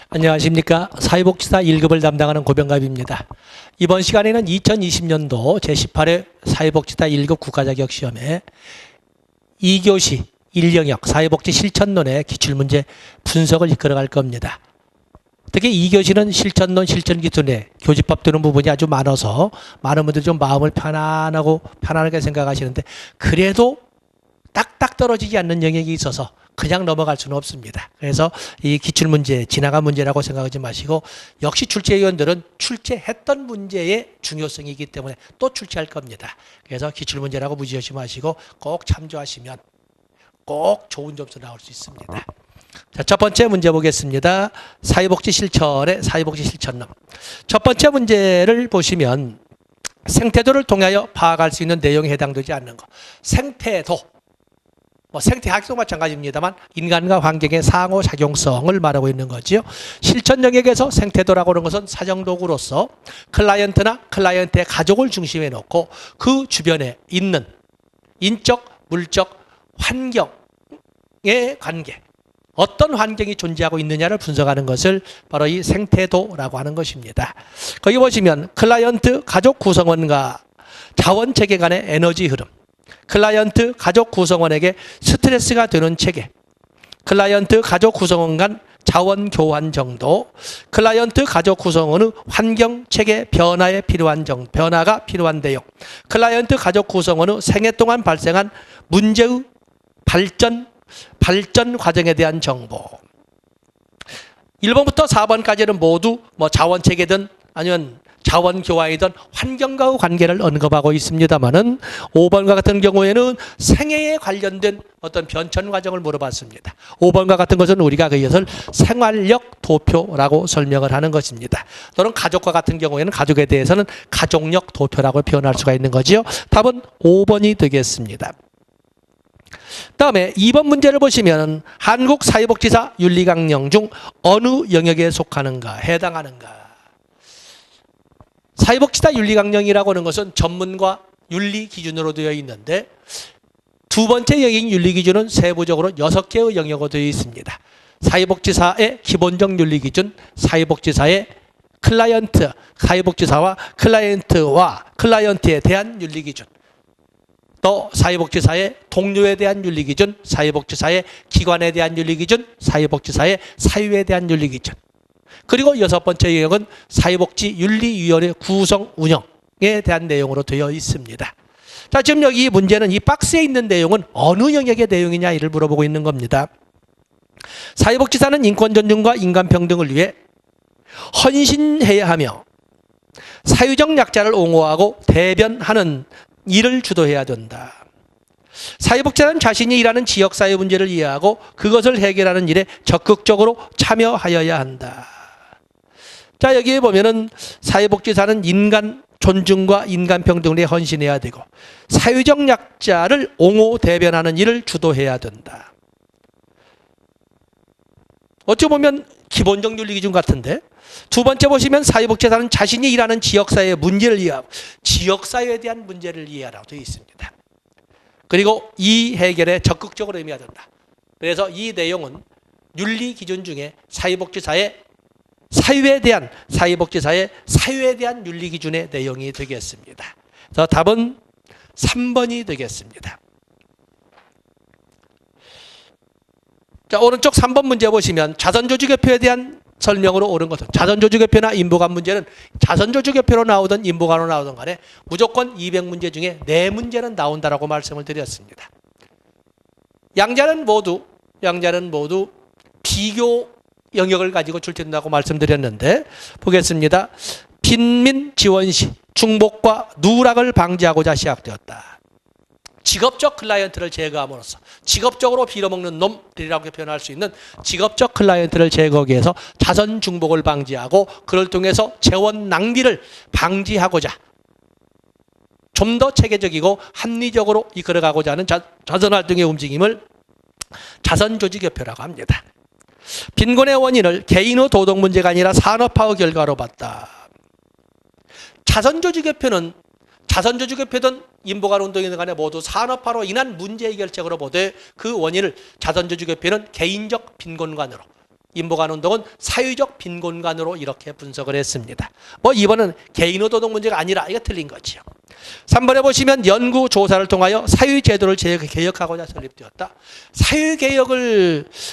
안녕하십니까. 사회복지사 1급을 담당하는 고병갑입니다. 이번 시간에는 2020년도 제18회 사회복지사 1급 국가자격시험에 2교시 1영역 사회복지 실천론의 기출문제 분석을 이끌어갈 겁니다. 특히 2교시는 실천론, 실천기술에 교집합 되는 부분이 아주 많아서 많은 분들이 좀 마음을 편안하게 생각하시는데, 그래도 딱딱 떨어지지 않는 영역이 있어서 그냥 넘어갈 수는 없습니다. 그래서 이 기출문제, 지나간 문제라고 생각하지 마시고, 역시 출제위원들은 출제했던 문제의 중요성이기 때문에 또 출제할 겁니다. 그래서 기출문제라고 무시하지 마시고 꼭 참조하시면 꼭 좋은 점수 나올 수 있습니다. 자, 첫 번째 문제 보겠습니다. 사회복지 실천의 사회복지 실천론. 첫 번째 문제를 보시면 생태도를 통하여 파악할 수 있는 내용에 해당되지 않는 것. 생태도. 생태학도 마찬가지입니다만 인간과 환경의 상호작용성을 말하고 있는 거지요. 실천 영역에서 생태도라고 하는 것은 사정도구로서 클라이언트나 클라이언트의 가족을 중심에 놓고 그 주변에 있는 인적, 물적, 환경의 관계, 어떤 환경이 존재하고 있느냐를 분석하는 것을 바로 이 생태도라고 하는 것입니다. 거기 보시면 클라이언트 가족 구성원과 자원체계 간의 에너지 흐름, 클라이언트 가족 구성원에게 스트레스가 되는 체계, 클라이언트 가족 구성원 간 자원 교환 정도, 클라이언트 가족 구성원의 환경 체계 변화가 필요한 내용, 클라이언트 가족 구성원의 생애 동안 발생한 문제의 발전 과정에 대한 정보. 1번부터 4번까지는 모두 자원 체계든 아니면 자원 교환이든 환경과의 관계를 언급하고 있습니다만은 5번과 같은 경우에는 생애에 관련된 어떤 변천 과정을 물어봤습니다. 5번과 같은 것은 우리가 그것을 생활력 도표라고 설명을 하는 것입니다. 또는 가족과 같은 경우에는 가족에 대해서는 가족력 도표라고 표현할 수가 있는 거지요. 답은 5번이 되겠습니다. 다음에 2번 문제를 보시면 한국 사회복지사 윤리강령 중 어느 영역에 속하는가, 해당하는가. 사회복지사 윤리강령이라고 하는 것은 전문과 윤리 기준으로 되어 있는데, 두 번째 영역인 윤리 기준은 세부적으로 6개의 영역으로 되어 있습니다. 사회복지사의 기본적 윤리 기준, 사회복지사의 클라이언트, 사회복지사와 클라이언트에 대한 윤리 기준, 또 사회복지사의 동료에 대한 윤리 기준, 사회복지사의 기관에 대한 윤리 기준, 사회복지사의 사유에 대한 윤리 기준. 그리고 6번째 영역은 사회복지윤리위원회 구성 운영에 대한 내용으로 되어 있습니다. 자, 지금 여기 문제는 이 박스에 있는 내용은 어느 영역의 내용이냐 이를 물어보고 있는 겁니다. 사회복지사는 인권 존중과 인간 평등을 위해 헌신해야 하며 사회적 약자를 옹호하고 대변하는 일을 주도해야 된다. 사회복지사는 자신이 일하는 지역사회 문제를 이해하고 그것을 해결하는 일에 적극적으로 참여하여야 한다. 자, 여기에 보면은 사회복지사는 인간 존중과 인간 평등을 위해 헌신해야 되고 사회적 약자를 옹호 대변하는 일을 주도해야 된다. 어찌 보면 기본적 윤리 기준 같은데, 두 번째 보시면 사회복지사는 자신이 일하는 지역사회의 문제를 이해하고 지역사회에 대한 문제를 이해하라고 되어 있습니다. 그리고 이 해결에 적극적으로 임해야 된다. 그래서 이 내용은 윤리 기준 중에 사회복지사의 사유에 대한 윤리 기준의 내용이 되겠습니다. 그래서 답은 3번이 되겠습니다. 자, 오른쪽 3번 문제 보시면 자선조직협회에 대한 설명으로 옳은 것은, 자선조직협회나 인보관 문제는 자선조직협회로 나오든 인보관으로 나오든 간에 무조건 200문제 중에 4문제는 나온다라고 말씀을 드렸습니다. 양자는 모두 비교 영역을 가지고 출제된다고 말씀드렸는데, 보겠습니다. 빈민 지원 시 중복과 누락을 방지하고자 시작되었다. 직업적 클라이언트를 제거함으로써, 직업적으로 빌어먹는 놈들이라고 표현할 수 있는 직업적 클라이언트를 제거하기 위해서 자선 중복을 방지하고 그를 통해서 재원 낭비를 방지하고자 좀 더 체계적이고 합리적으로 이끌어가고자 하는 자선활동의 움직임을 자선조직협회라고 합니다. 빈곤의 원인을 개인의 도덕 문제가 아니라 산업화의 결과로 봤다. 자선조직협회든 인보관 운동이든 간에 모두 산업화로 인한 문제 해결책으로 보되 그 원인을 자선조직협회는 개인적 빈곤관으로, 인보관 운동은 사회적 빈곤관으로 이렇게 분석을 했습니다. 뭐 2번은 개인의도덕 문제가 아니라 이거 틀린 거지요. 3번에 보시면 연구 조사를 통하여 사회제도를 개혁하고자 설립되었다.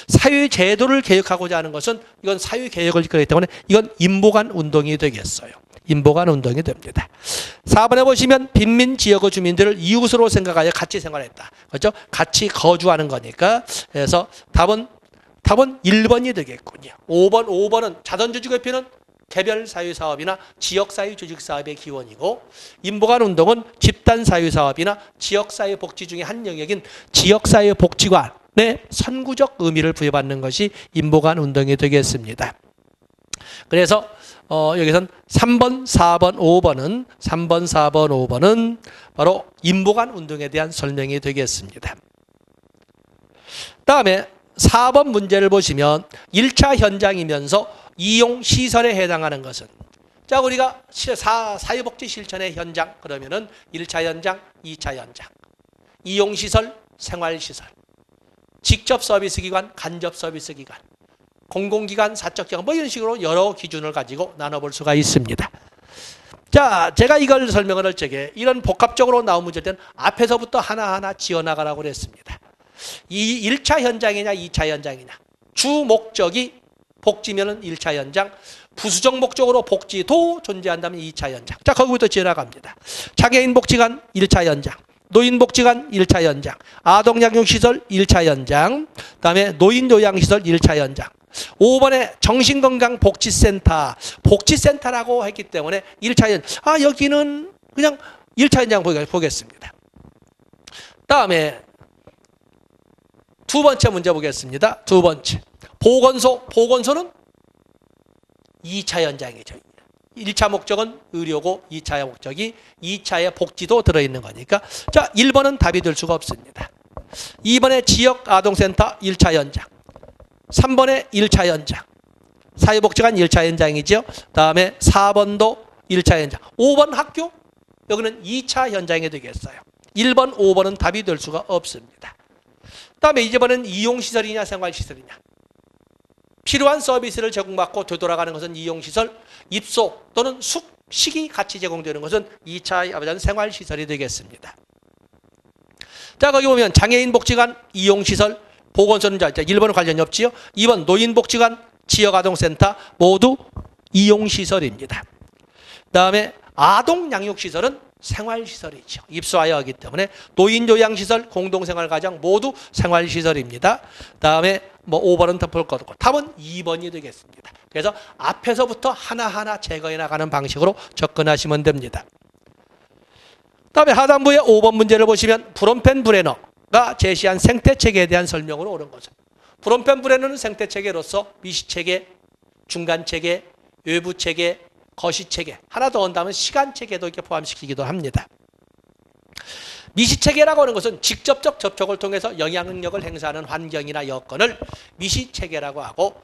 사회제도를 개혁하고자 하는 것은 이건 사회개혁을 이끌기 때문에 이건 인보관 운동이 되겠어요. 인보관 운동이 됩니다. 4번에 보시면 빈민 지역의 주민들을 이웃으로 생각하여 같이 생활했다. 그렇죠? 같이 거주하는 거니까. 그래서 답은 1번이 되겠군요. 5번은 자선조직협회는 개별 사회사업이나 지역사회 조직사업의 기원이고, 인보관 운동은 집단사회사업이나 지역사회 복지 중에 한 영역인 지역사회 복지관의 선구적 의미를 부여받는 것이 인보관 운동이 되겠습니다. 그래서 여기선 3번, 4번, 5번은 바로 인보관 운동에 대한 설명이 되겠습니다. 다음에 4번 문제를 보시면 1차 현장이면서 이용시설에 해당하는 것은, 자, 우리가 사회복지 실천의 현장 그러면은 1차 현장, 2차 현장, 이용시설, 생활시설, 직접 서비스 기관, 간접 서비스 기관, 공공기관, 사적기관, 뭐 이런 식으로 여러 기준을 가지고 나눠볼 수가 있습니다. 자, 제가 이걸 설명을 할 적에 이런 복합적으로 나온 문제일 때는 앞에서부터 하나하나 지어나가라고 그랬습니다. 이 1차 현장이냐 2차 현장이냐, 주 목적이 복지면은 1차 현장, 부수적 목적으로 복지도 존재한다면 2차 현장. 자, 거기부터 지어나갑니다. 장애인 복지관 1차 현장, 노인 복지관 1차 현장, 아동 양육시설 1차 현장, 그다음에 노인 요양시설 1차 현장. 5번에 정신건강복지센터라고 했기 때문에 1차 현장. 여기는 그냥 1차 현장 보겠습니다. 다음에 두 번째 문제 보겠습니다. 두 번째. 보건소는 2차 현장이죠. 1차 목적은 의료고 2차 목적이 2차의 복지도 들어있는 거니까. 자, 1번은 답이 될 수가 없습니다. 2번에 지역아동센터 1차 현장, 3번에 1차 현장, 사회복지관 1차 현장이죠. 다음에 4번도 1차 현장, 5번 학교, 여기는 2차 현장이 되겠어요. 1번, 5번은 답이 될 수가 없습니다. 다음에 이번엔 이용시설이냐 생활시설이냐, 필요한 서비스를 제공받고 되돌아가는 것은 이용시설, 입소 또는 숙식이 같이 제공되는 것은 2차 생활시설이 되겠습니다. 자, 거기 보면 장애인 복지관, 이용시설, 보건소는 1번은 관련이 없지요. 2번 노인복지관, 지역아동센터 모두 이용시설입니다. 다음에 아동양육시설은 생활시설이죠. 입소하여 하기 때문에 노인요양시설, 공동생활가정 모두 생활시설입니다. 다음에 5번은 덮을 것 없고 답은 2번이 되겠습니다. 그래서 앞에서부터 하나하나 제거해 나가는 방식으로 접근하시면 됩니다. 다음에 하단부의 5번 문제를 보시면 브롬펜 브레너가 제시한 생태체계에 대한 설명으로 옳은 것은, 브롬펜 브레너는 생태체계로서 미시체계, 중간체계, 외부체계, 거시체계, 하나 더 온다면 시간체계도 이렇게 포함시키기도 합니다. 미시체계라고 하는 것은 직접적 접촉을 통해서 영향력을 행사하는 환경이나 여건을 미시체계라고 하고,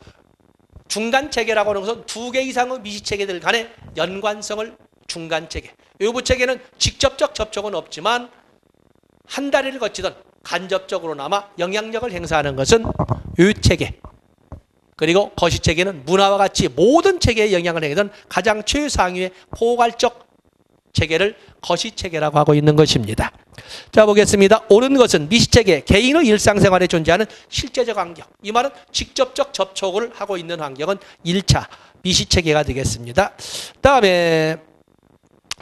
중간체계라고 하는 것은 2개 이상의 미시체계들 간의 연관성을 중간체계, 외부체계는 직접적 접촉은 없지만 한 다리를 거치던 간접적으로나마 영향력을 행사하는 것은 외체계, 그리고 거시체계는 문화와 같이 모든 체계에 영향을 행하던 가장 최상위의 포괄적 체계를 거시체계라고 하고 있는 것입니다. 자, 보겠습니다. 옳은 것은 미시체계, 개인의 일상생활에 존재하는 실제적 환경. 이 말은 직접적 접촉을 하고 있는 환경은 1차 미시체계가 되겠습니다. 다음에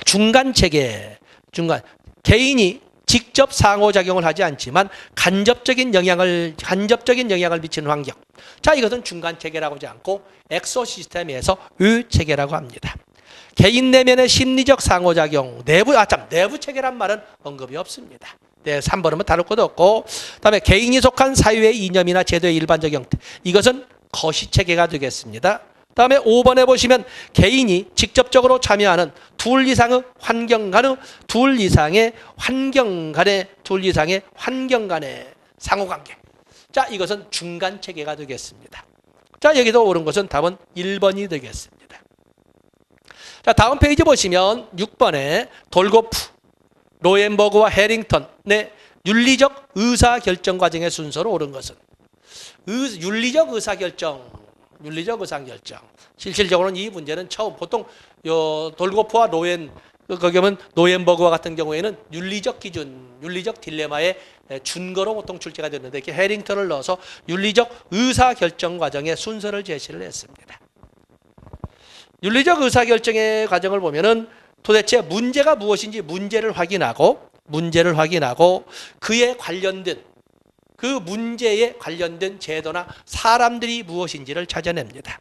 중간체계, 개인이 직접 상호작용을 하지 않지만 간접적인 영향을 미치는 환경. 자, 이것은 중간체계라고 하지 않고 엑소시스템에서 외체계라고 합니다. 개인 내면의 심리적 상호작용, 내부체계란 말은 언급이 없습니다. 네, 3번은 다룰 것도 없고, 그다음에 개인이 속한 사회의 이념이나 제도의 일반적 형태, 이것은 거시체계가 되겠습니다. 다음에 5번에 보시면 개인이 직접적으로 참여하는 둘 이상의 환경 간의 상호관계. 자, 이것은 중간체계가 되겠습니다. 자, 여기서 옳은 것은 답은 1번이 되겠습니다. 자, 다음 페이지 보시면 6번에 돌고프, 로엔버그와 해링턴의 윤리적 의사결정 과정의 순서로 옳은 것은, 윤리적 의사결정, 윤리적 의사결정. 실질적으로는 이 문제는 처음 보통 돌고프와 거기 보면 노엠버그와 같은 경우에는 윤리적 기준, 윤리적 딜레마의 준거로 보통 출제가 됐는데 이렇게 해링턴을 넣어서 윤리적 의사결정 과정의 순서를 제시를 했습니다. 윤리적 의사결정의 과정을 보면은 도대체 문제가 무엇인지 문제를 확인하고 그에 관련된 그 문제에 관련된 제도나 사람들이 무엇인지를 찾아냅니다.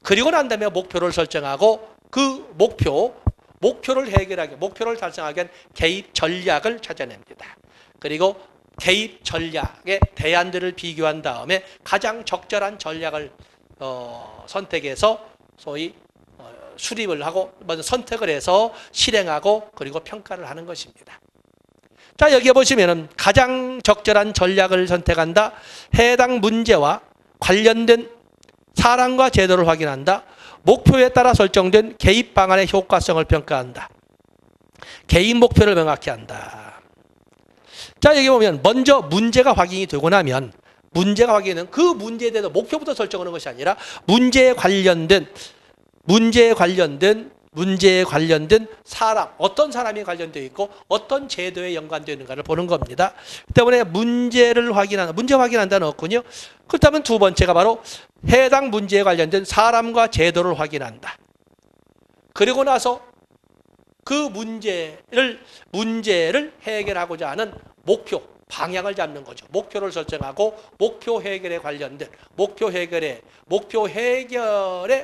그리고 난 다음에 목표를 설정하고 그 목표를 해결하게, 목표를 달성하기 위한 개입 전략을 찾아냅니다. 그리고 개입 전략의 대안들을 비교한 다음에 가장 적절한 전략을 선택해서 소위 수립을 하고 먼저 선택을 해서 실행하고 그리고 평가를 하는 것입니다. 자, 여기에 보시면은 가장 적절한 전략을 선택한다. 해당 문제와 관련된 사람과 제도를 확인한다. 목표에 따라 설정된 개입 방안의 효과성을 평가한다. 개입 목표를 명확히 한다. 자, 여기 보면 먼저 문제가 확인이 되고 나면 문제가 확인은 그 문제에 대해서 목표부터 설정하는 것이 아니라 문제에 관련된 사람, 어떤 사람이 관련되어 있고 어떤 제도에 연관되어 있는가를 보는 겁니다. 때문에 문제 확인한다는 없군요. 그렇다면 두 번째가 바로 해당 문제에 관련된 사람과 제도를 확인한다. 그리고 나서 그 문제를 해결하고자 하는 목표, 방향을 잡는 거죠. 목표를 설정하고 목표 해결에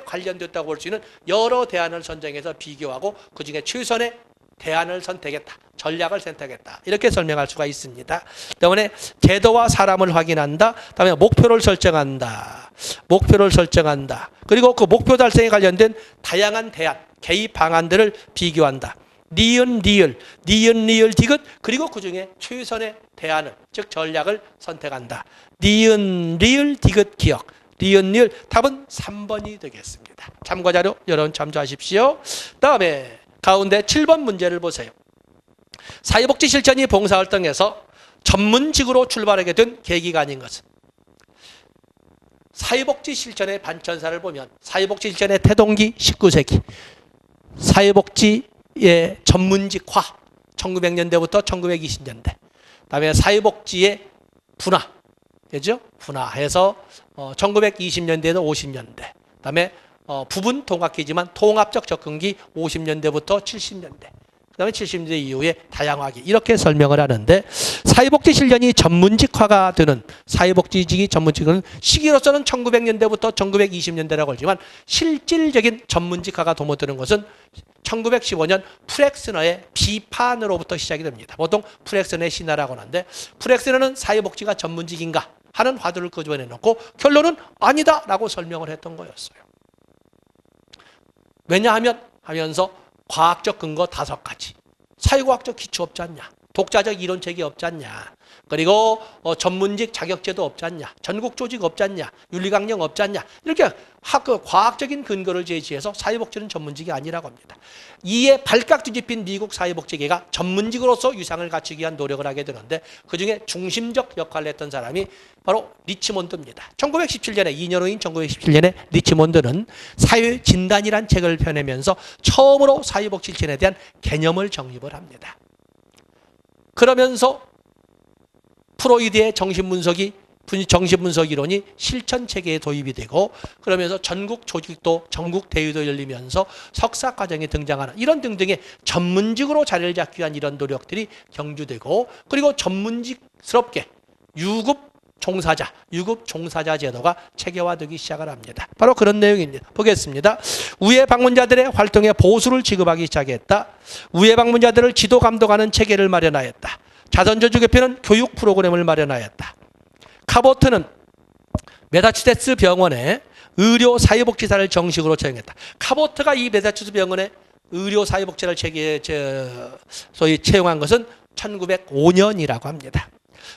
관련됐다고 볼 수 있는 여러 대안을 선정해서 비교하고 그중에 최선의 대안을 선택했다. 전략을 선택했다. 이렇게 설명할 수가 있습니다. 때문에 제도와 사람을 확인한다. 다음에 목표를 설정한다. 그리고 그 목표 달성에 관련된 다양한 대안, 개입 방안들을 비교한다. 니은, 리을, 디귿, 그리고 그중에 최선의 대안을, 즉 전략을 선택한다. 니은, 리을, 디귿, 기억. 니은, 리을, 답은 3번이 되겠습니다. 참고자료 여러분 참조하십시오. 다음에 가운데 7번 문제를 보세요. 사회복지 실천이 봉사활동에서 전문직으로 출발하게 된 계기가 아닌 것은? 사회복지 실천의 반천사를 보면 사회복지 실천의 태동기 19세기, 사회복지의 전문직화 1900년대부터 1920년대, 그다음에 사회복지의 분화, 그죠? 분화해서 1920년대에서 50년대, 그다음에 부분 통합기지만 통합적 접근기 50년대부터 70년대, 그다음에 70년대 이후에 다양하게 이렇게 설명을 하는데, 사회복지 실천이 전문직화가 되는, 사회복지직이 전문직은 시기로서는 1900년대부터 1920년대라고 하지만 실질적인 전문직화가 도모되는 것은 1915년 프렉스너의 비판으로부터 시작이 됩니다. 보통 프렉스너의 신화라고 하는데, 프렉스너는 사회복지가 전문직인가 하는 화두를 끄집어내놓고 결론은 아니다라고 설명을 했던 거였어요. 왜냐하면 하면서 과학적 근거 5가지, 사회과학적 기초 없지 않냐, 독자적 이론책이 없지 않냐, 그리고 전문직 자격제도 없지 않냐, 전국 조직 없지 않냐, 윤리강령 없지 않냐, 이렇게 과학적인 근거를 제시해서 사회복지는 전문직이 아니라고 합니다. 이에 발칵 뒤집힌 미국 사회복지계가 전문직으로서 유상을 갖추기 위한 노력을 하게 되는데, 그중에 중심적 역할을 했던 사람이 바로 리치몬드입니다. 1917년에 2년 후인 1917년에 리치몬드는 사회진단이란 책을 펴내면서 처음으로 사회복지 실천에 대한 개념을 정립을 합니다. 그러면서 프로이드의 정신분석 이론이 실천체계에 도입이 되고, 그러면서 전국 조직도 전국 대회도 열리면서 석사과정에 등장하는 이런 등등의 전문직으로 자리를 잡기 위한 이런 노력들이 경주되고, 그리고 전문직스럽게 유급 종사자 제도가 체계화되기 시작을 합니다. 바로 그런 내용입니다. 보겠습니다. 우회 방문자들의 활동에 보수를 지급하기 시작했다. 우회 방문자들을 지도 감독하는 체계를 마련하였다. 자선저주 개편은 교육 프로그램을 마련하였다. 카보트는 메사추세츠 병원에 의료 사회복지사를 정식으로 채용했다. 카보트가 이 메사추세츠 병원에 의료 사회복지사를 소위 채용한 것은 1905년이라고 합니다.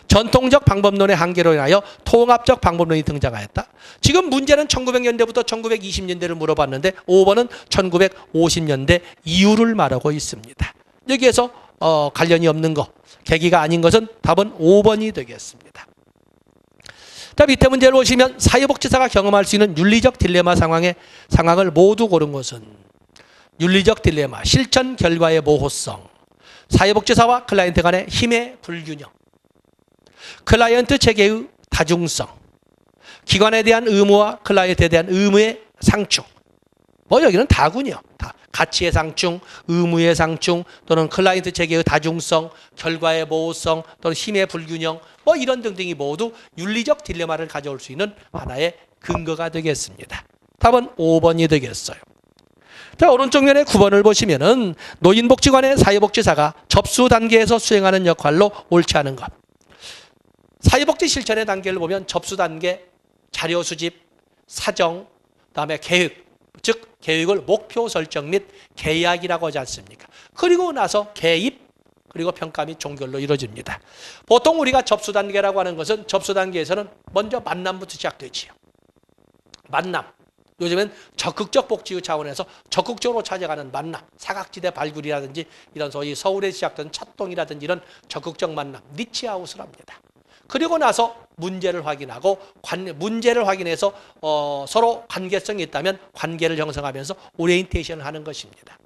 전통적 방법론의 한계로 인하여 통합적 방법론이 등장하였다. 지금 문제는 1900년대부터 1920년대를 물어봤는데 5번은 1950년대 이후를 말하고 있습니다. 여기에서 관련이 없는 거, 계기가 아닌 것은 답은 5번이 되겠습니다. 자, 밑에 문제를 보시면 사회복지사가 경험할 수 있는 윤리적 딜레마 상황을 모두 고른 것은 윤리적 딜레마, 실천 결과의 모호성, 사회복지사와 클라이언트 간의 힘의 불균형, 클라이언트 체계의 다중성, 기관에 대한 의무와 클라이언트에 대한 의무의 상충. 뭐 여기는 다군요. 다. 가치의 상충, 의무의 상충, 또는 클라이언트 체계의 다중성, 결과의 모호성, 또는 힘의 불균형, 뭐 이런 등등이 모두 윤리적 딜레마를 가져올 수 있는 하나의 근거가 되겠습니다. 답은 5번이 되겠어요. 자, 오른쪽 면에 9번을 보시면은 노인복지관의 사회복지사가 접수 단계에서 수행하는 역할로 옳지 않은 것. 사회복지 실천의 단계를 보면 접수 단계, 자료 수집, 사정, 그다음에 계획, 즉 계획을 목표 설정 및 계약이라고 하지 않습니까? 그리고 나서 개입, 그리고 평가 및 종결로 이루어집니다. 보통 우리가 접수 단계라고 하는 것은 접수 단계에서는 먼저 만남부터 시작되지요. 만남. 요즘엔 적극적 복지의 차원에서 적극적으로 찾아가는 만남, 사각지대 발굴이라든지 이런 소위 서울에 시작된 찻동이라든지 이런 적극적 만남, 니치아웃을 합니다. 그리고 나서 문제를 확인하고 문제를 확인해서 서로 관계성이 있다면 관계를 형성하면서 오리엔테이션을 하는 것입니다.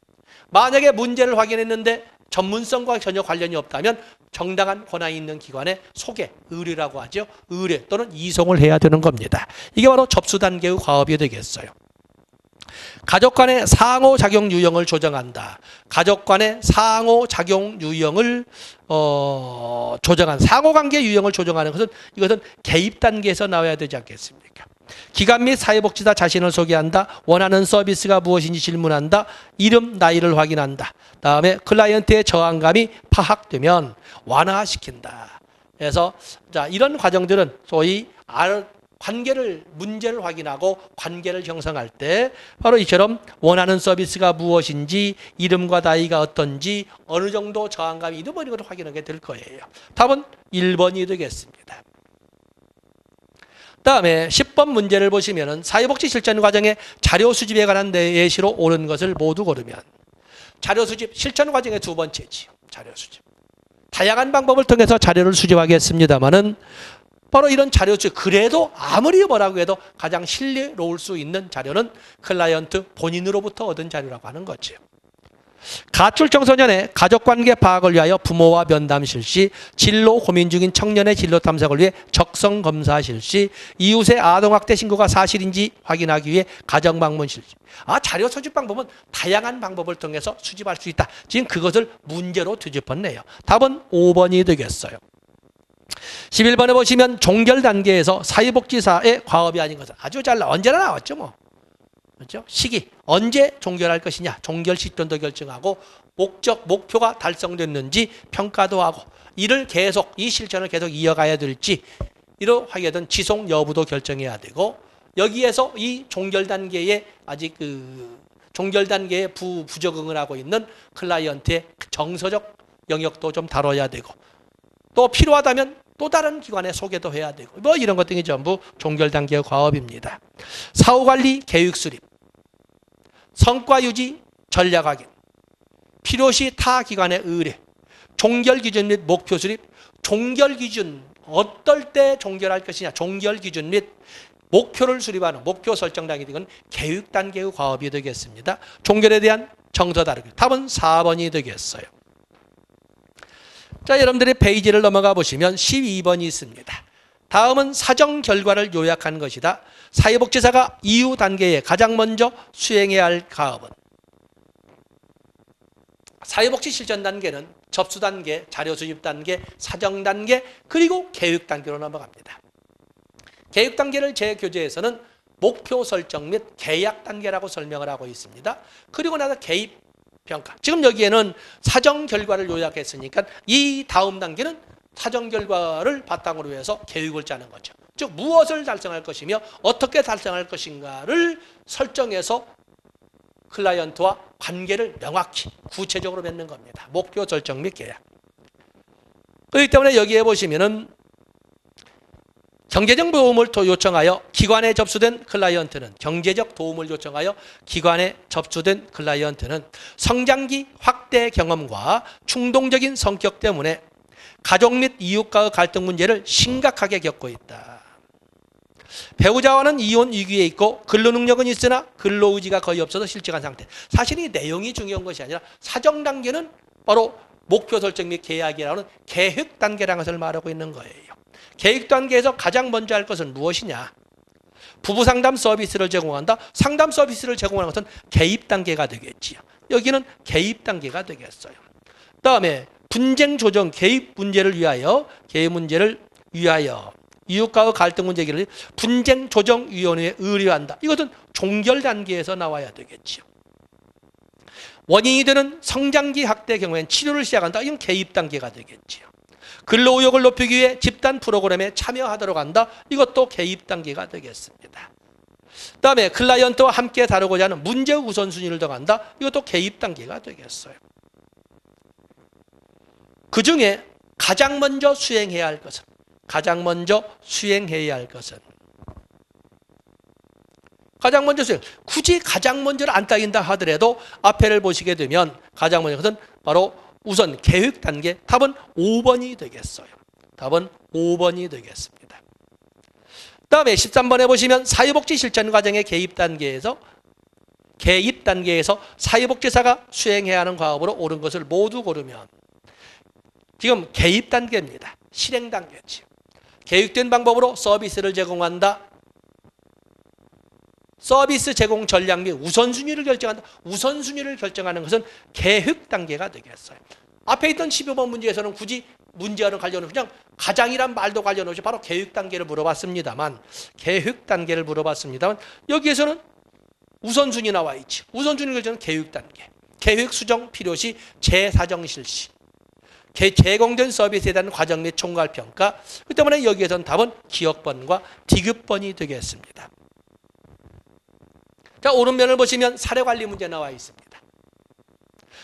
만약에 문제를 확인했는데 전문성과 전혀 관련이 없다면 정당한 권한이 있는 기관에 소개, 의뢰라고 하죠. 의뢰 또는 이송을 해야 되는 겁니다. 이게 바로 접수 단계의 과업이 되겠어요. 가족 간의 상호작용 유형을 조정한다. 가족 간의 상호작용 유형을 조정한 상호관계 유형을 조정하는 것은 이것은 개입 단계에서 나와야 되지 않겠습니까? 기관 및 사회복지사 자신을 소개한다. 원하는 서비스가 무엇인지 질문한다. 이름, 나이를 확인한다. 다음에 클라이언트의 저항감이 파악되면 완화시킨다. 그래서 자, 이런 과정들은 소위 문제를 확인하고 관계를 형성할 때 바로 이처럼 원하는 서비스가 무엇인지, 이름과 나이가 어떤지, 어느 정도 저항감이 있는 걸 확인하게 될 거예요. 답은 1번이 되겠습니다. 다음에 10번 문제를 보시면은 사회복지 실천 과정의 자료 수집에 관한 예시로 옳은 것을 모두 고르면 자료 수집, 실천 과정의 두 번째지요. 자료 수집. 다양한 방법을 통해서 자료를 수집하겠습니다만은 바로 이런 자료 수집, 그래도 아무리 뭐라고 해도 가장 신뢰로울 수 있는 자료는 클라이언트 본인으로부터 얻은 자료라고 하는 거죠. 가출 청소년의 가족관계 파악을 위하여 부모와 면담 실시, 진로 고민 중인 청년의 진로 탐색을 위해 적성 검사 실시, 이웃의 아동학대 신고가 사실인지 확인하기 위해 가정 방문 실시. 자료 수집 방법은 다양한 방법을 통해서 수집할 수 있다. 지금 그것을 문제로 뒤집었네요. 답은 5번이 되겠어요. 11번에 보시면 종결 단계에서 사회복지사의 과업이 아닌 것은 아주 언제나 나왔죠, 뭐. 그렇죠? 시기, 언제 종결할 것이냐, 종결 시점도 결정하고 목표가 달성됐는지 평가도 하고 이를 계속, 이 실천을 계속 이어가야 될지 이러하게 된 지속 여부도 결정해야 되고 여기에서 이 종결 단계에 아직 종결 단계에 부적응을 하고 있는 클라이언트의 정서적 영역도 좀 다뤄야 되고 또 필요하다면 또 다른 기관에 소개도 해야 되고 뭐 이런 것들이 전부 종결 단계의 과업입니다. 사후관리 계획 수립, 성과 유지 전략 확인, 필요시 타 기관의 의뢰, 종결 기준 및 목표 수립, 종결 기준 어떨 때 종결할 것이냐, 종결 기준 및 목표를 수립하는 목표 설정 단계 등 계획 단계의 과업이 되겠습니다. 종결에 대한 정서 다루기. 답은 4번이 되겠어요. 자, 여러분들이 페이지를 넘어가 보시면 12번이 있습니다. 다음은 사정 결과를 요약한 것이다. 사회복지사가 이후 단계에 가장 먼저 수행해야 할 과업은 사회복지 실천 단계는 접수 단계, 자료 수집 단계, 사정 단계, 그리고 계획 단계로 넘어갑니다. 계획 단계를 제 교재에서는 목표 설정 및 계약 단계라고 설명을 하고 있습니다. 그리고 나서 개입 평가. 지금 여기에는 사정 결과를 요약했으니까 이 다음 단계는 사정 결과를 바탕으로 해서 계획을 짜는 거죠. 즉 무엇을 달성할 것이며 어떻게 달성할 것인가를 설정해서 클라이언트와 관계를 명확히 구체적으로 맺는 겁니다. 목표 설정 및 계약. 그렇기 때문에 여기에 보시면은 경제적 도움을 요청하여 기관에 접수된 클라이언트는 경제적 도움을 요청하여 기관에 접수된 클라이언트는 성장기 확대 경험과 충동적인 성격 때문에 가족 및 이웃과의 갈등 문제를 심각하게 겪고 있다. 배우자와는 이혼 위기에 있고 근로 능력은 있으나 근로 의지가 거의 없어서 실직한 상태. 사실 이 내용이 중요한 것이 아니라 사정 단계는 바로 목표 설정 및 계약이라는 계획 단계라는 것을 말하고 있는 거예요. 계획 단계에서 가장 먼저 할 것은 무엇이냐? 부부 상담 서비스를 제공한다. 상담 서비스를 제공하는 것은 개입 단계가 되겠지요. 여기는 개입 단계가 되겠어요. 그다음에 분쟁 조정 개입 문제를 위하여 이웃과의 갈등 문제 해결을 분쟁 조정 위원회에 의뢰한다. 이것은 종결 단계에서 나와야 되겠지요. 원인이 되는 성장기 학대 경우에는 치료를 시작한다. 이건 개입 단계가 되겠지요. 근로 의욕을 높이기 위해 집단 프로그램에 참여하도록 한다. 이것도 개입 단계가 되겠습니다. 그다음에 클라이언트와 함께 다루고자 하는 문제 우선순위를 정한다. 이것도 개입 단계가 되겠어요. 그 중에 가장 먼저 수행해야 할 것은 굳이 가장 먼저를 안 따진다 하더라도 앞에를 보시게 되면 가장 먼저 것은 바로 우선 계획 단계. 답은 5번이 되겠어요. 답은 5번이 되겠습니다. 다음에 13번에 보시면 사회복지 실천 과정의 개입 단계에서 사회복지사가 수행해야 하는 과업으로 옳은 것을 모두 고르면 지금 개입 단계입니다. 실행 단계지. 계획된 방법으로 서비스를 제공한다. 서비스 제공 전략 및 우선순위를 결정한다. 우선순위를 결정하는 것은 계획 단계가 되겠어요. 앞에 있던 15번 문제에서는 굳이 문제와는 관련 없이 그냥 가장이란 말도 관련 없이 바로 계획 단계를 물어봤습니다만 여기에서는 우선순위 나와 있지. 우선순위 결정은 계획 단계. 계획 수정 필요시 재사정 실시. 제공된 서비스에 대한 과정 및 총괄 평가. 그 때문에 여기에서는 답은 기억번과 디귿번이 되겠습니다. 자, 오른면을 보시면 사례관리 문제 나와 있습니다.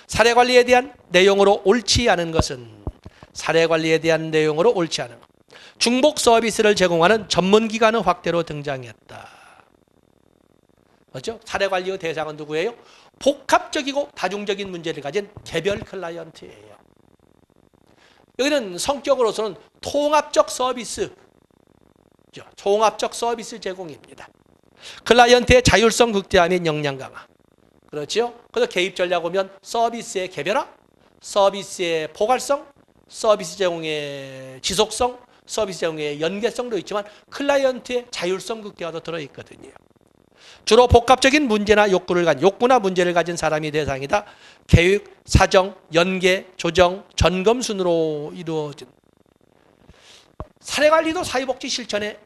사례관리에 대한 내용으로 옳지 않은 것은 중복 서비스를 제공하는 전문기관의 확대로 등장했다. 그렇죠? 사례관리의 대상은 누구예요? 복합적이고 다중적인 문제를 가진 개별 클라이언트예요. 여기는 성격으로서는 통합적 서비스 제공입니다. 클라이언트의 자율성 극대화 및 역량 강화. 그렇죠? 그래서 개입 전략 보면 서비스의 개별화, 서비스의 포괄성, 서비스 제공의 지속성, 서비스 제공의 연계성도 있지만 클라이언트의 자율성 극대화도 들어있거든요. 주로 복합적인 욕구나 문제를 가진 사람이 대상이다. 계획, 사정, 연계, 조정, 점검 순으로 이루어진 사례관리도 사회복지 실천의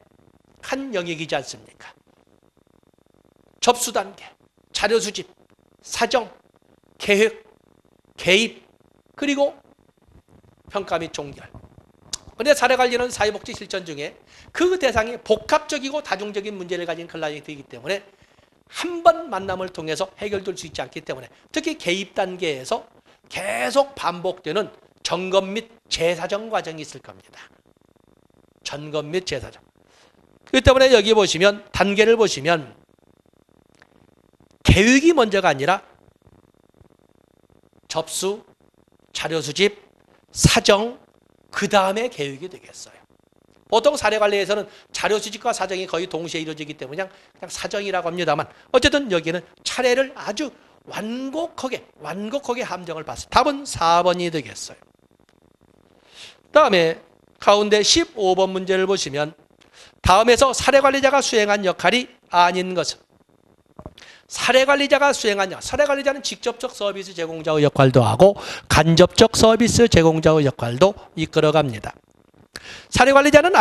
한 영역이지 않습니까? 접수 단계, 자료 수집, 사정, 계획, 개입, 그리고 평가 및 종결. 그런데 사례관리는 사회복지 실천 중에 그 대상이 복합적이고 다중적인 문제를 가진 클라이언트이기 때문에 한 번 만남을 통해서 해결될 수 있지 않기 때문에 특히 개입 단계에서 계속 반복되는 점검 및 재사정 과정이 있을 겁니다. 점검 및 재사정. 그렇기 때문에 여기 보시면 단계를 보시면 계획이 먼저가 아니라 접수, 자료 수집, 사정, 그 다음에 계획이 되겠어요. 보통 사례관리에서는 자료 수집과 사정이 거의 동시에 이루어지기 때문에 그냥 사정이라고 합니다만 어쨌든 여기는 차례를 아주 완곡하게 함정을 봤어요. 답은 4번이 되겠어요. 다음에 가운데 15번 문제를 보시면 다음에서 사례관리자가 수행한 역할이 아닌 것은 사례관리자는 직접적 서비스 제공자의 역할도 하고 간접적 서비스 제공자의 역할도 이끌어갑니다. 사례관리자는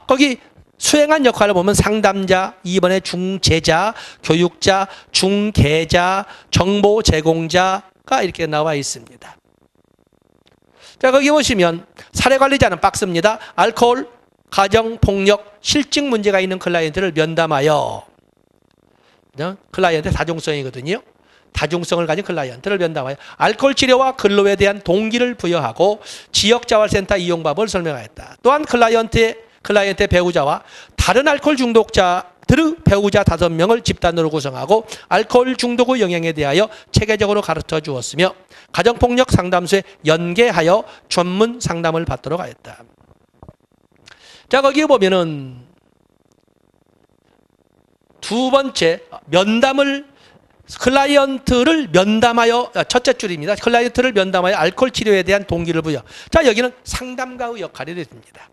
거기 수행한 역할을 보면 상담자, 2번에 중재자, 교육자, 중개자, 정보 제공자가 이렇게 나와 있습니다. 자, 거기 보시면 사례관리자는 박스입니다. 알코올, 가정폭력, 실직 문제가 있는 클라이언트를 면담하여 클라이언트의 다중성이거든요. 다중성을 가진 클라이언트를 면담하여 알코올 치료와 근로에 대한 동기를 부여하고 지역자활센터 이용법을 설명하였다. 또한 클라이언트의 배우자와 다른 알코올 중독자들의 배우자 5명을 집단으로 구성하고 알코올 중독의 영향에 대하여 체계적으로 가르쳐 주었으며 가정폭력 상담소에 연계하여 전문 상담을 받도록 하였다. 자, 거기에 보면은 두 번째, 클라이언트를 면담하여, 첫째 줄입니다. 클라이언트를 면담하여 알코올 치료에 대한 동기를 부여. 자, 여기는 상담가의 역할이 됩니다.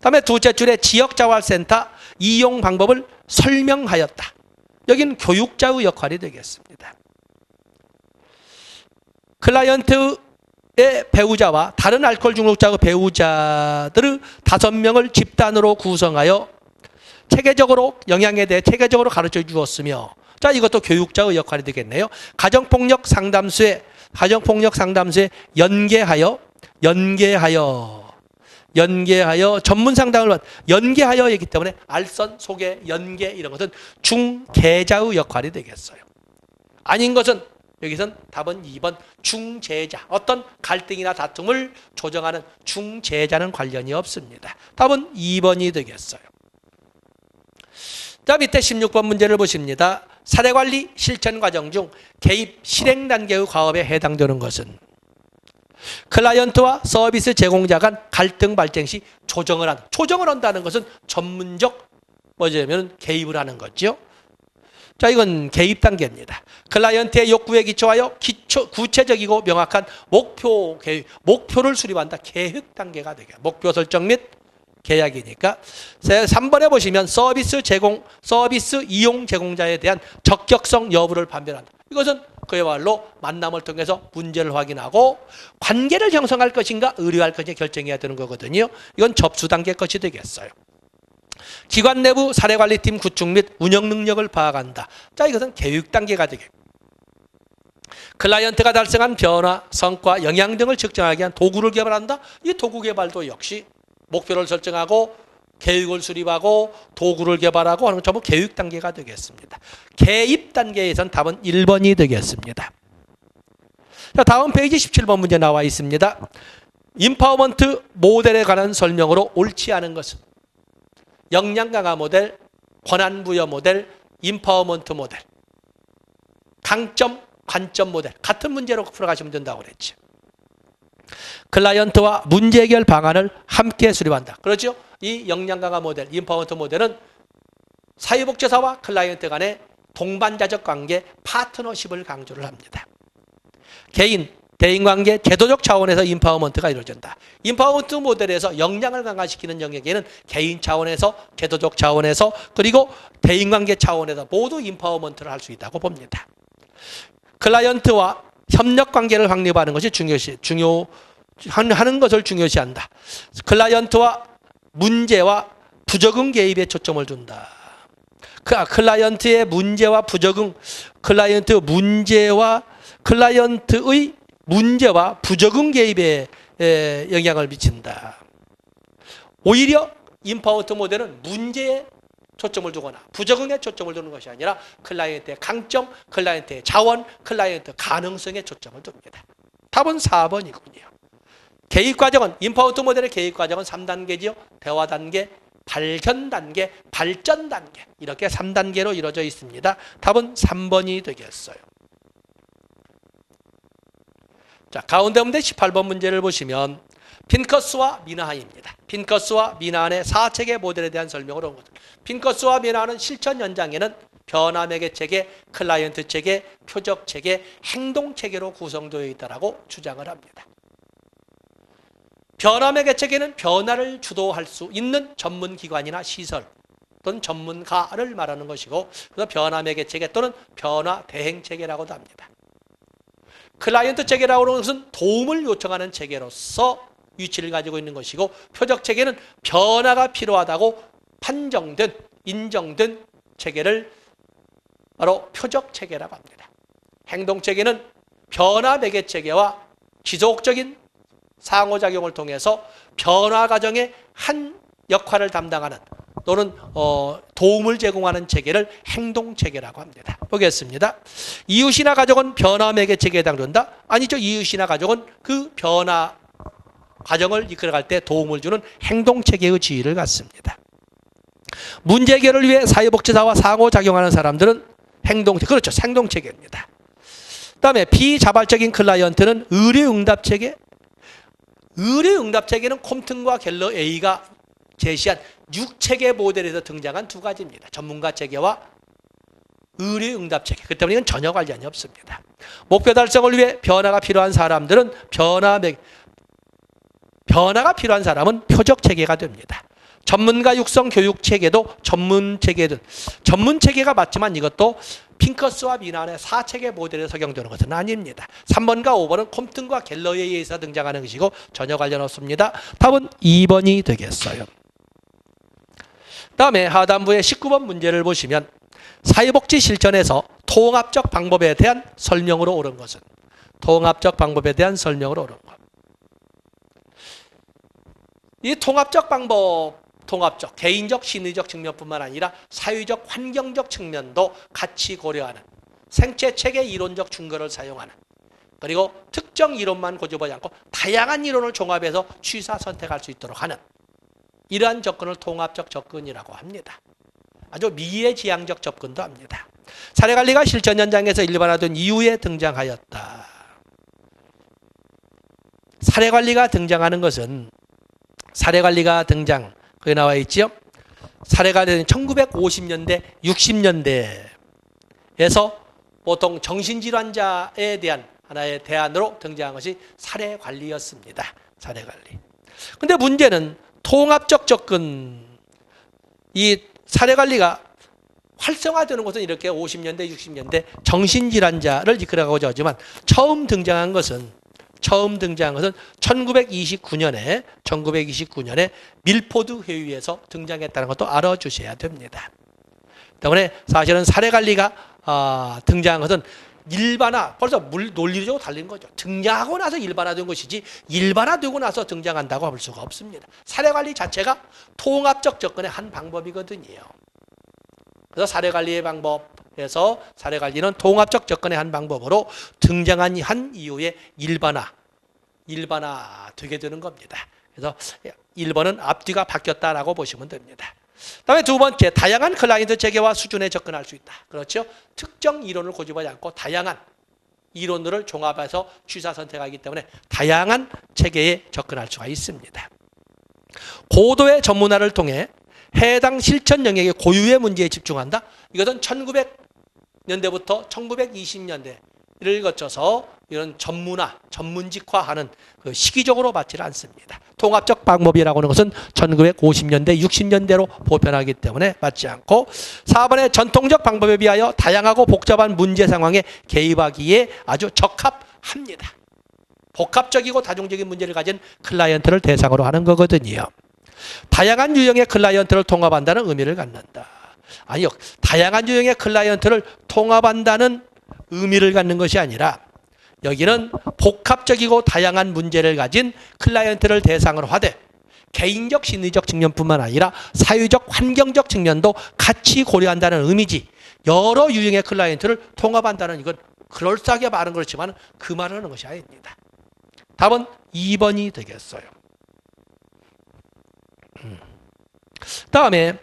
다음에 두째 줄에 지역자활센터 이용 방법을 설명하였다. 여기는 교육자의 역할이 되겠습니다. 클라이언트의 배우자와 다른 알코올 중독자의 배우자들의 5명을 집단으로 구성하여 체계적으로 영양에 대해 체계적으로 가르쳐 주었으며, 자, 이것도 교육자의 역할이 되겠네요. 가정폭력 상담소에 연계하여 전문 상담을 연계하여이기 때문에 알선, 소개, 연계 이런 것은 중개자의 역할이 되겠어요. 아닌 것은 여기선 답은 2번 중재자. 어떤 갈등이나 다툼을 조정하는 중재자는 관련이 없습니다. 답은 2번이 되겠어요. 자, 밑에 16번 문제를 보십니다. 사례관리 실천 과정 중 개입 실행 단계의 과업에 해당되는 것은 클라이언트와 서비스 제공자 간 갈등 발생 시 조정을 한다는 것은 전문적 뭐냐면 개입을 하는 거죠. 자, 이건 개입 단계입니다. 클라이언트의 욕구에 기초하여 구체적이고 명확한 목표를 수립한다. 계획 단계가 되게 목표 설정 및 계약이니까. 3번에 보시면 서비스 이용 제공자에 대한 적격성 여부를 판별한다. 이것은 그야말로 만남을 통해서 문제를 확인하고 관계를 형성할 것인가 의뢰할 것인가 결정해야 되는 거거든요. 이건 접수 단계 것이 되겠어요. 기관 내부 사례관리팀 구축 및 운영 능력을 파악한다. 자, 이것은 계획 단계가 되겠고, 클라이언트가 달성한 변화, 성과, 영향 등을 측정하기 위한 도구를 개발한다. 이 도구 개발도 역시 목표를 설정하고 계획을 수립하고 도구를 개발하고 하는 건 전부 계획 단계가 되겠습니다. 개입 단계에선 답은 1번이 되겠습니다. 자, 다음 페이지 17번 문제 나와 있습니다. 임파워먼트 모델에 관한 설명으로 옳지 않은 것은 역량 강화 모델, 권한 부여 모델, 임파워먼트 모델, 강점, 관점 모델 같은 문제로 풀어가시면 된다고 그랬죠. 클라이언트와 문제 해결 방안을 함께 수립한다. 그렇죠? 이 역량 강화 모델, 임파워먼트 모델은 사회복지사와 클라이언트 간의 동반자적 관계, 파트너십을 강조를 합니다. 대인관계, 제도적 차원에서 임파워먼트가 이루어진다. 임파워먼트 모델에서 역량을 강화시키는 영역에는 개인 차원에서, 제도적 차원에서, 그리고 대인관계 차원에서 모두 임파워먼트를 할 수 있다고 봅니다. 클라이언트와 협력관계를 확립하는 것이 하는 것을 중요시한다. 클라이언트와 문제와 부적응 개입에 초점을 둔다. 클라이언트의 문제와 부적응, 클라이언트의 문제와 부적응 개입에 영향을 미친다. 오히려 임파워먼트 모델은 문제에 초점을 두거나 부적응에 초점을 두는 것이 아니라 클라이언트의 강점, 클라이언트의 자원, 클라이언트 가능성에 초점을 둡니다. 답은 4번이군요. 개입 과정은, 임파워먼트 모델의 개입 과정은 3단계죠. 대화 단계, 발견 단계, 발전 단계, 이렇게 3단계로 이루어져 있습니다. 답은 3번이 되겠어요. 자, 가운데 문제 18번 문제를 보시면 핀커스와 미나한입니다. 핀커스와 미나한의 4체계 모델에 대한 설명을 한 것들. 핀커스와 미나한은 실천 현장에는 변화 매개 체계, 클라이언트 체계, 표적 체계, 행동 체계로 구성되어 있다고 주장을 합니다. 변화 매개 체계는 변화를 주도할 수 있는 전문 기관이나 시설 또는 전문가를 말하는 것이고, 그래서 변화 매개 체계 또는 변화 대행 체계라고도 합니다. 클라이언트 체계라고 하는 것은 도움을 요청하는 체계로서 위치를 가지고 있는 것이고, 표적 체계는 변화가 필요하다고 판정된, 인정된 체계를 바로 표적 체계라고 합니다. 행동 체계는 변화 매개 체계와 지속적인 상호작용을 통해서 변화 과정의 한 역할을 담당하는 또는 도움을 제공하는 체계를 행동 체계라고 합니다. 보겠습니다. 이웃이나 가족은 변화 매개 체계에 해당된다? 아니죠. 이웃이나 가족은 그 변화 과정을 이끌어갈 때 도움을 주는 행동 체계의 지위를 갖습니다. 문제 해결을 위해 사회복지사와 상호작용하는 사람들은 그렇죠. 행동 체계입니다. 그다음에 비자발적인 클라이언트는 의뢰응답 체계. 의뢰응답 체계는 콤튼과 갤러 A가 제시한 6체계 모델에서 등장한 두 가지입니다. 전문가 체계와 의료응답 체계. 그 때문에 이건 전혀 관련이 없습니다. 목표 달성을 위해 변화가 필요한 사람들은 변화가 필요한 사람은 표적 체계가 됩니다. 전문가 육성 교육 체계도 전문 체계가 맞지만 이것도 핑커스와 미난의 4체계 모델에 적용되는 것은 아닙니다. 3번과 5번은 콤튼과 갤러에 의해서 등장하는 것이고 전혀 관련 없습니다. 답은 2번이 되겠어요. 다음에 하단부의 19번 문제를 보시면 사회복지 실천에서 통합적 방법에 대한 설명으로 옳은 것은 이 통합적 방법, 개인적 심리적 측면뿐만 아니라 사회적 환경적 측면도 같이 고려하는 생체 체계 이론적 충고를 사용하는 그리고 특정 이론만 고집하지 않고 다양한 이론을 종합해서 취사 선택할 수 있도록 하는 이러한 접근을 통합적 접근이라고 합니다. 아주 미래지향적 접근도 합니다. 사례관리가 실천 현장에서 일반화된 이후에 등장하였다. 사례관리가 등장하는 것은 거기 나와 있죠. 사례가 된 1950년대, 60년대에서 보통 정신질환자에 대한 하나의 대안으로 등장한 것이 사례관리였습니다. 사례관리. 근데 문제는 통합적 접근, 이 사례관리가 활성화되는 것은 이렇게 50년대, 60년대 정신질환자를 이끌어가고자 하지만 처음 등장한 것은 1929년에 밀포드 회의에서 등장했다는 것도 알아주셔야 됩니다. 때문에 사실은 사례관리가 등장한 것은 벌써 논리적으로 달린 거죠. 등장하고 나서 일반화된 것이지 일반화되고 나서 등장한다고 할 수가 없습니다. 사례관리 자체가 통합적 접근의 한 방법이거든요. 그래서 사례관리의 방법에서 사례관리는 통합적 접근의 한 방법으로 등장한 한 이후에 일반화되게 되는 겁니다. 그래서 1번은 앞뒤가 바뀌었다라고 보시면 됩니다. 다음에 두 번째, 다양한 클라이언트 체계와 수준에 접근할 수 있다. 그렇죠? 특정 이론을 고집하지 않고 다양한 이론들을 종합해서 취사 선택하기 때문에 다양한 체계에 접근할 수가 있습니다. 고도의 전문화를 통해 해당 실천 영역의 고유의 문제에 집중한다. 이것은 1900년대부터 1920년대를 거쳐서 이런 전문직화하는 그 시기적으로 맞지는 않습니다. 통합적 방법이라고 하는 것은 1950년대, 60년대로 보편하기 때문에 맞지 않고 4번의 전통적 방법에 비하여 다양하고 복잡한 문제 상황에 개입하기에 아주 적합합니다. 복합적이고 다중적인 문제를 가진 클라이언트를 대상으로 하는 거거든요. 다양한 유형의 클라이언트를 통합한다는 의미를 갖는다. 아니요. 다양한 유형의 클라이언트를 통합한다는 의미를 갖는 것이 아니라 여기는 복합적이고 다양한 문제를 가진 클라이언트를 대상으로 하되 개인적 심리적 측면뿐만 아니라 사회적 환경적 측면도 같이 고려한다는 의미지 여러 유형의 클라이언트를 통합한다는 이건 그럴싸하게 말은 그렇지만 그 말을 하는 것이 아닙니다. 답은 2번이 되겠어요. 다음에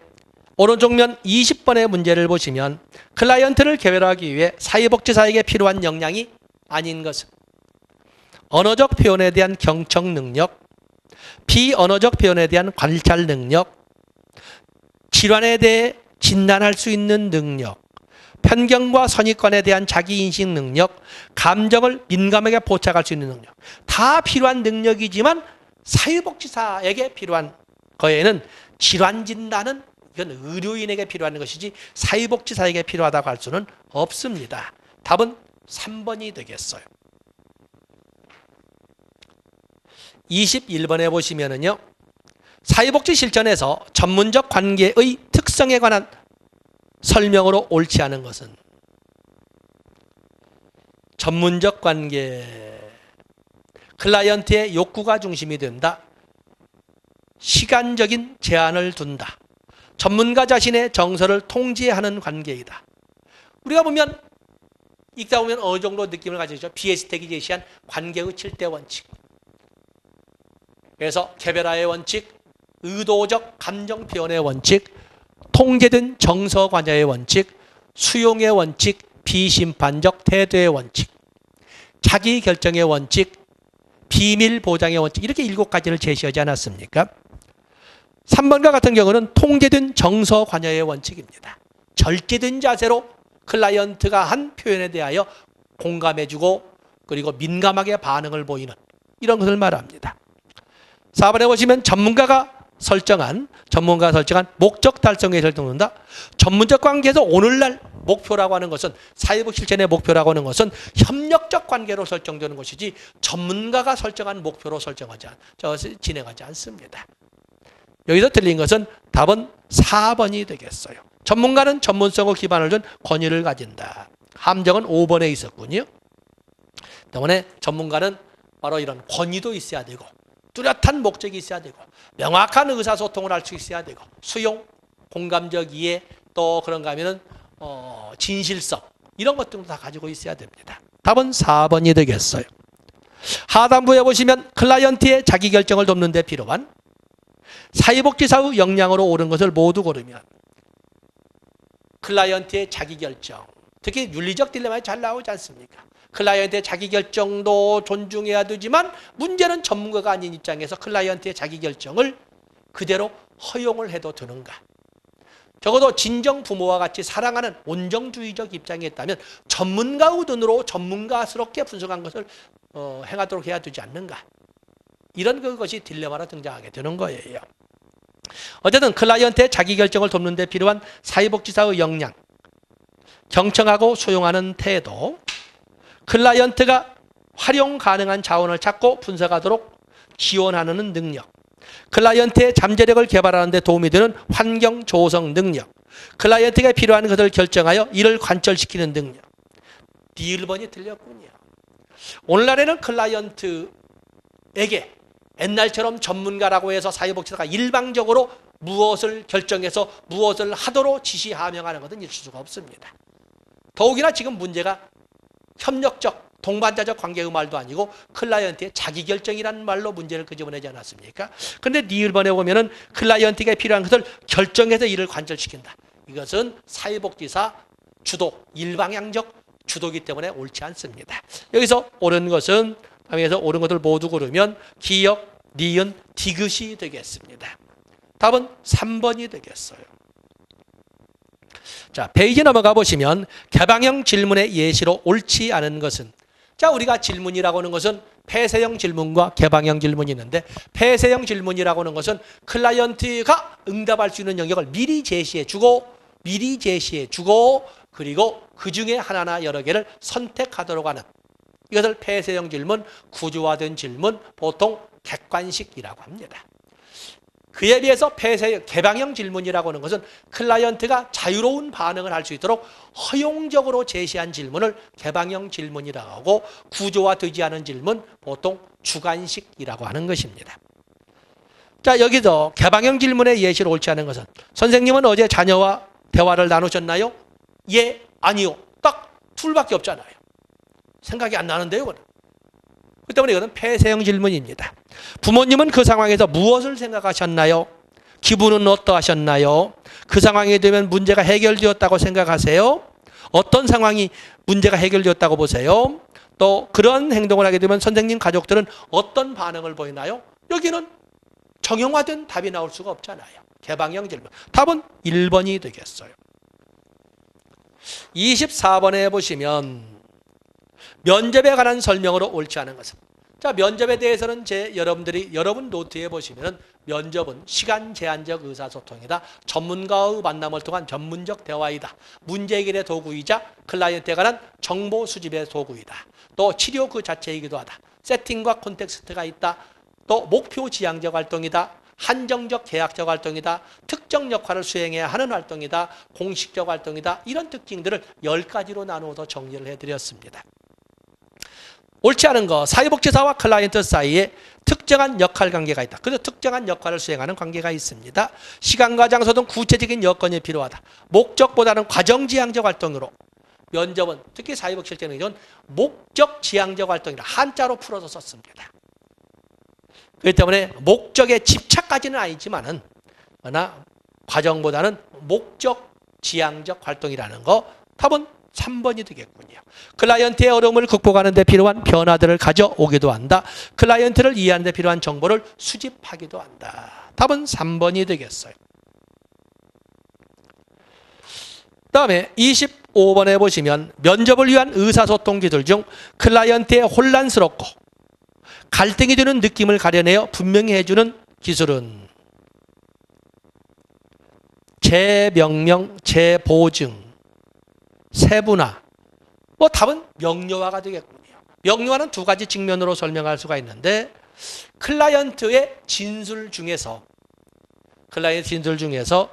오른쪽면 20번의 문제를 보시면 클라이언트를 개별화하기 위해 사회복지사에게 필요한 역량이 아닌 것은 언어적 표현에 대한 경청 능력, 비언어적 표현에 대한 관찰 능력, 질환에 대해 진단할 수 있는 능력, 편견과 선입관에 대한 자기인식 능력, 감정을 민감하게 포착할 수 있는 능력 다 필요한 능력이지만 사회복지사에게 필요한 거에는 질환 진단은 이건 의료인에게 필요한 것이지 사회복지사에게 필요하다고 할 수는 없습니다. 답은 3번이 되겠어요. 21번에 보시면은요. 사회복지 실천에서 전문적 관계의 특성에 관한 설명으로 옳지 않은 것은 전문적 관계, 클라이언트의 욕구가 중심이 된다. 시간적인 제한을 둔다. 전문가 자신의 정서를 통제하는 관계이다. 우리가 보면 읽다 보면 어느 정도 느낌을 가지죠. 비에스텍이 제시한 관계의 7대 원칙. 그래서 개별화의 원칙, 의도적 감정 표현의 원칙, 통제된 정서 관여의 원칙, 수용의 원칙, 비심판적 태도의 원칙, 자기 결정의 원칙, 비밀 보장의 원칙 이렇게 7가지를 제시하지 않았습니까? 3번과 같은 경우는 통제된 정서 관여의 원칙입니다. 절제된 자세로 클라이언트가 한 표현에 대하여 공감해주고 그리고 민감하게 반응을 보이는 이런 것을 말합니다. 4번에 보시면 전문가가 설정한 목적 달성에 설정된다. 전문적 관계에서 오늘날 목표라고 하는 것은 사회복 실천의 목표라고 하는 것은 협력적 관계로 설정되는 것이지 전문가가 설정한 목표로 진행하지 않습니다. 여기서 틀린 것은 답은 4번이 되겠어요. 전문가는 전문성을 기반을 둔 권위를 가진다. 함정은 5번에 있었군요. 때문에 전문가는 바로 이런 권위도 있어야 되고 뚜렷한 목적이 있어야 되고 명확한 의사소통을 할 수 있어야 되고 수용, 공감적 이해 또 그런가 하면은 진실성 이런 것들도 다 가지고 있어야 됩니다. 답은 4번이 되겠어요. 하단부에 보시면 클라이언트의 자기결정을 돕는 데 필요한 사회복지사의 역량으로 옳은 것을 모두 고르면 클라이언트의 자기결정, 특히 윤리적 딜레마에 잘 나오지 않습니까? 클라이언트의 자기결정도 존중해야 되지만 문제는 전문가가 아닌 입장에서 클라이언트의 자기결정을 그대로 허용을 해도 되는가? 적어도 진정 부모와 같이 사랑하는 온정주의적 입장에 있다면 전문가의 눈으로 전문가스럽게 분석한 것을 행하도록 해야 되지 않는가? 이런 것이 딜레마로 등장하게 되는 거예요. 어쨌든 클라이언트의 자기결정을 돕는 데 필요한 사회복지사의 역량, 경청하고 수용하는 태도, 클라이언트가 활용 가능한 자원을 찾고 분석하도록 지원하는 능력, 클라이언트의 잠재력을 개발하는 데 도움이 되는 환경 조성 능력, 클라이언트가 필요한 것을 결정하여 이를 관철시키는 능력. D1번이 틀렸군요. 오늘날에는 클라이언트에게 옛날처럼 전문가라고 해서 사회복지사가 일방적으로 무엇을 결정해서 무엇을 하도록 지시하명하는 것은 있을 수가 없습니다. 더욱이나 지금 문제가 협력적, 동반자적 관계의 말도 아니고 클라이언트의 자기결정이라는 말로 문제를 끄집어내지 않았습니까? 그런데 D1번에 보면은 클라이언트가 필요한 것을 결정해서 이를 관철시킨다. 이것은 사회복지사 주도, 일방향적 주도이기 때문에 옳지 않습니다. 여기서 옳은 것은 다음에서 옳은 것을 모두 고르면 기역, 니은, 디귿이 되겠습니다. 답은 3번이 되겠어요. 자, 페이지 넘어가 보시면 개방형 질문의 예시로 옳지 않은 것은, 자, 우리가 질문이라고 하는 것은 폐쇄형 질문과 개방형 질문이 있는데 폐쇄형 질문이라고 하는 것은 클라이언트가 응답할 수 있는 영역을 미리 제시해 주고 그리고 그 중에 하나나 여러 개를 선택하도록 하는, 이것을 폐쇄형 질문, 구조화된 질문, 보통 객관식이라고 합니다. 그에 비해서 개방형 질문이라고 하는 것은 클라이언트가 자유로운 반응을 할 수 있도록 허용적으로 제시한 질문을 개방형 질문이라고 하고, 구조화되지 않은 질문, 보통 주관식이라고 하는 것입니다. 자, 여기서 개방형 질문의 예시로 옳지 않은 것은, 선생님은 어제 자녀와 대화를 나누셨나요? 예, 아니요. 딱 둘밖에 없잖아요. 생각이 안 나는데요, 그건. 그렇기 때문에 이것은 폐쇄형 질문입니다. 부모님은 그 상황에서 무엇을 생각하셨나요? 기분은 어떠하셨나요? 그 상황이 되면 문제가 해결되었다고 생각하세요? 어떤 상황이 문제가 해결되었다고 보세요? 또 그런 행동을 하게 되면 선생님 가족들은 어떤 반응을 보이나요? 여기는 정형화된 답이 나올 수가 없잖아요. 개방형 질문. 답은 1번이 되겠어요. 24번에 보시면 면접에 관한 설명으로 옳지 않은 것은, 자, 면접에 대해서는 여러분 노트에 보시면은 면접은 시간 제한적 의사소통이다. 전문가의 만남을 통한 전문적 대화이다. 문제 해결의 도구이자 클라이언트에 관한 정보 수집의 도구이다. 또 치료 그 자체이기도 하다. 세팅과 콘텍스트가 있다. 또 목표 지향적 활동이다. 한정적 계약적 활동이다. 특정 역할을 수행해야 하는 활동이다. 공식적 활동이다. 이런 특징들을 10가지로 나누어서 정리를 해드렸습니다. 옳지 않은 거, 사회복지사와 클라이언트 사이에 특정한 역할 관계가 있다. 그래서 특정한 역할을 수행하는 관계가 있습니다. 시간과 장소 등 구체적인 여건이 필요하다. 목적보다는 과정지향적 활동으로, 면접은 특히 사회복 실제는 목적지향적 활동이라 한자로 풀어서 썼습니다. 그렇기 때문에 목적에 집착까지는 아니지만은, 그러나 과정보다는 목적지향적 활동이라는 거, 답은 3번이 되겠군요. 클라이언트의 어려움을 극복하는 데 필요한 변화들을 가져오기도 한다. 클라이언트를 이해하는 데 필요한 정보를 수집하기도 한다. 답은 3번이 되겠어요. 다음에 25번에 보시면 면접을 위한 의사소통 기술 중 클라이언트의 혼란스럽고 갈등이 되는 느낌을 가려내어 분명히 해주는 기술은 재명명, 재보증, 세분화. 답은 명료화가 되겠군요. 명료화는 두 가지 측면으로 설명할 수가 있는데 클라이언트의 진술 중에서 클라이언트의 진술 중에서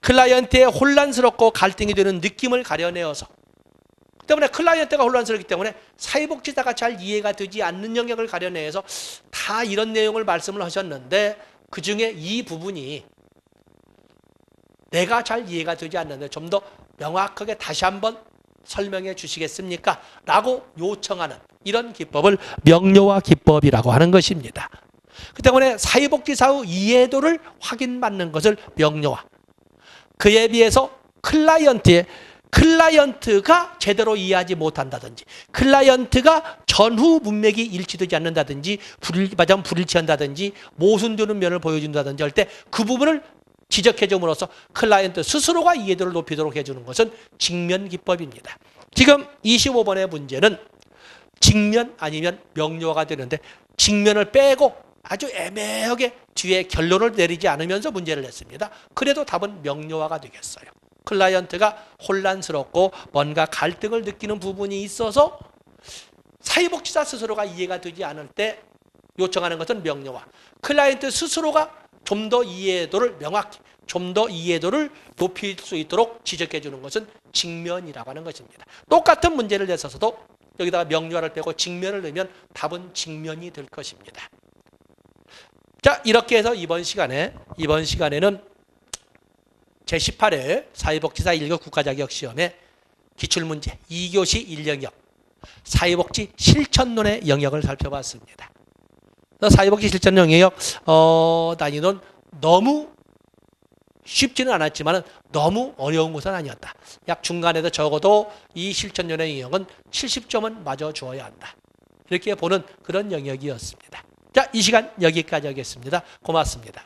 클라이언트의 혼란스럽고 갈등이 되는 느낌을 가려내어서 그 때문에 클라이언트가 혼란스럽기 때문에 사회복지사가 잘 이해가 되지 않는 영역을 가려내서 다 이런 내용을 말씀을 하셨는데 그중에 이 부분이 내가 잘 이해가 되지 않는데 좀 더 명확하게 다시 한번 설명해 주시겠습니까? 라고 요청하는 이런 기법을 명료화 기법이라고 하는 것입니다. 그 때문에 사회복지사의 이해도를 확인받는 것을 명료화. 그에 비해서 클라이언트가 제대로 이해하지 못한다든지 클라이언트가 전후 문맥이 일치되지 않는다든지 불일치한다든지 모순되는 면을 보여준다든지 할 때 그 부분을 지적해 줌으로써 클라이언트 스스로가 이해도를 높이도록 해주는 것은 직면 기법입니다. 지금 25번의 문제는 직면 아니면 명료화가 되는데 직면을 빼고 아주 애매하게 뒤에 결론을 내리지 않으면서 문제를 냈습니다. 그래도 답은 명료화가 되겠어요. 클라이언트가 혼란스럽고 뭔가 갈등을 느끼는 부분이 있어서 사회복지사 스스로가 이해가 되지 않을 때 요청하는 것은 명료화. 클라이언트 스스로가 좀 더 이해도를 명확히, 좀 더 이해도를 높일 수 있도록 지적해 주는 것은 직면이라고 하는 것입니다. 똑같은 문제를 내서도 여기다가 명료화를 빼고 직면을 넣으면 답은 직면이 될 것입니다. 자, 이렇게 해서 이번 시간에는 제18회 사회복지사 1급 국가자격시험의 기출문제 2교시 1영역 사회복지 실천론의 영역을 살펴봤습니다. 사회복지 실천 영역 난이도는 너무 쉽지는 않았지만 너무 어려운 것은 아니었다. 약 중간에도 적어도 이 실천론의 영역은 70점은 맞아 주어야 한다. 이렇게 보는 그런 영역이었습니다. 자, 이 시간 여기까지 하겠습니다. 고맙습니다.